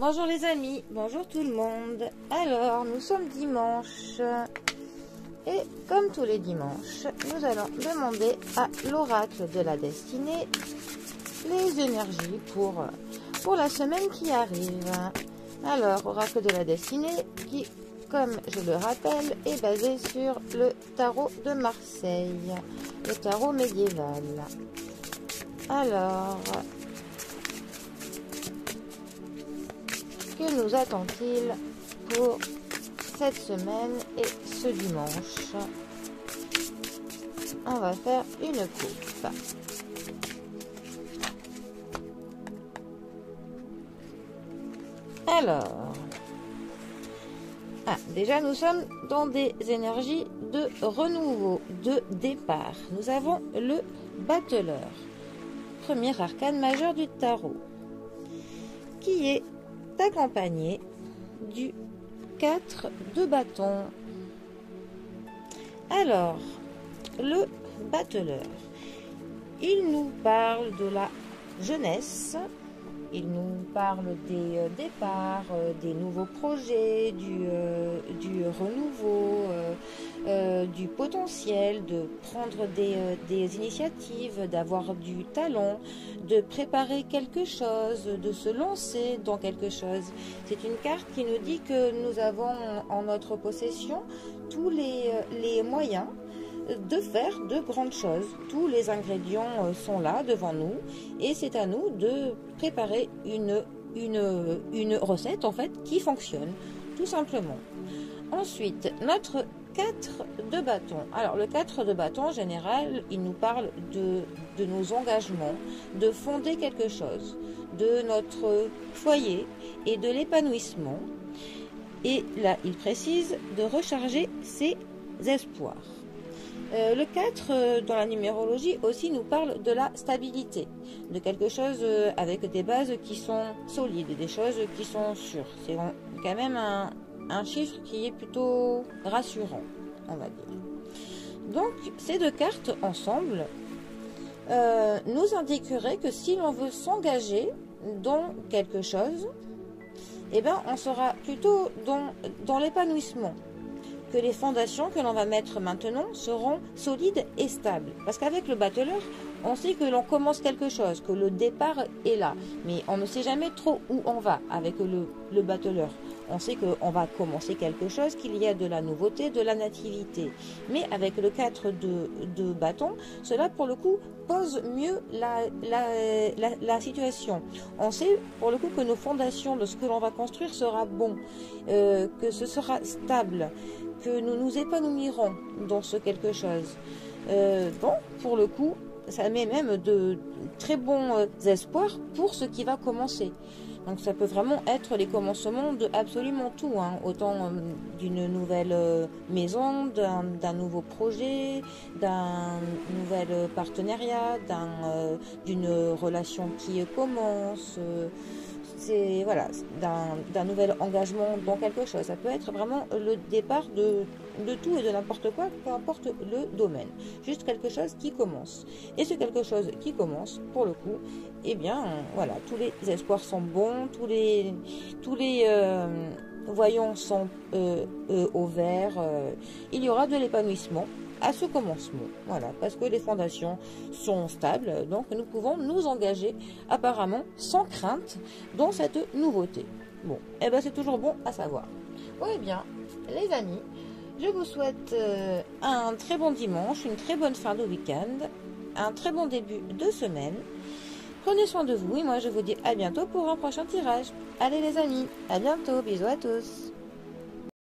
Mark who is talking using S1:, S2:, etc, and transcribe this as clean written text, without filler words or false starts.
S1: Bonjour les amis, bonjour tout le monde. Alors, nous sommes dimanche et comme tous les dimanches, nous allons demander à l'oracle de la destinée les énergies pour la semaine qui arrive. Alors, oracle de la destinée qui, comme je le rappelle, est basé sur le tarot de Marseille, le tarot médiéval. Alors, que nous attend-il pour cette semaine et ce dimanche? On va faire une coupe. Alors, déjà nous sommes dans des énergies de renouveau, de départ. Nous avons le battleur, premier arcane majeur du tarot, qui est accompagné du 4 de bâton. Alors, le battleur, il nous parle de la jeunesse, il nous parle des départs, des nouveaux projets, du renouveau, du potentiel, de prendre des initiatives, d'avoir du talent, de préparer quelque chose, de se lancer dans quelque chose. C'est une carte qui nous dit que nous avons en notre possession tous les moyens de faire de grandes choses. Tous les ingrédients sont là devant nous et c'est à nous de préparer une recette en fait qui fonctionne tout simplement. Ensuite, notre 4 de bâton. Alors le 4 de bâton en général, il nous parle de nos engagements, de fonder quelque chose, de notre foyer et de l'épanouissement. Et là, il précise de recharger ses espoirs. Le 4 dans la numérologie aussi nous parle de la stabilité, de quelque chose avec des bases qui sont solides, des choses qui sont sûres. C'est quand même un chiffre qui est plutôt rassurant, on va dire. Donc ces deux cartes ensemble nous indiqueraient que si l'on veut s'engager dans quelque chose, eh ben, on sera plutôt dans l'épanouissement. Que les fondations que l'on va mettre maintenant seront solides et stables. Parce qu'avec le battleur, on sait que l'on commence quelque chose, que le départ est là. Mais on ne sait jamais trop où on va avec le battleur. On sait qu'on va commencer quelque chose, qu'il y a de la nouveauté, de la nativité. Mais avec le 4 de bâton, cela pour le coup pose mieux la situation. On sait pour le coup que nos fondations de ce que l'on va construire sera bon, que ce sera stable, que nous nous épanouirons dans ce quelque chose. Bon, pour le coup, ça met même de très bons espoirs pour ce qui va commencer. Donc ça peut vraiment être les commencements de absolument tout, hein. Autant d'une nouvelle maison, d'un nouveau projet, d'un nouvel partenariat, d'une relation qui commence, voilà, d'un nouvel engagement dans quelque chose. Ça peut être vraiment le départ de tout et de n'importe quoi, peu importe le domaine. Juste quelque chose qui commence. Et ce quelque chose qui commence, pour le coup, eh bien, voilà, tous les espoirs sont bons, tous les voyants sont au vert. Il y aura de l'épanouissement à ce commencement, voilà, parce que les fondations sont stables, donc nous pouvons nous engager apparemment sans crainte dans cette nouveauté. Bon, et ben c'est toujours bon à savoir. Bon, eh bien, les amis, je vous souhaite un très bon dimanche, une très bonne fin de week-end, un très bon début de semaine. Prenez soin de vous et moi je vous dis à bientôt pour un prochain tirage. Allez les amis, à bientôt, bisous à tous.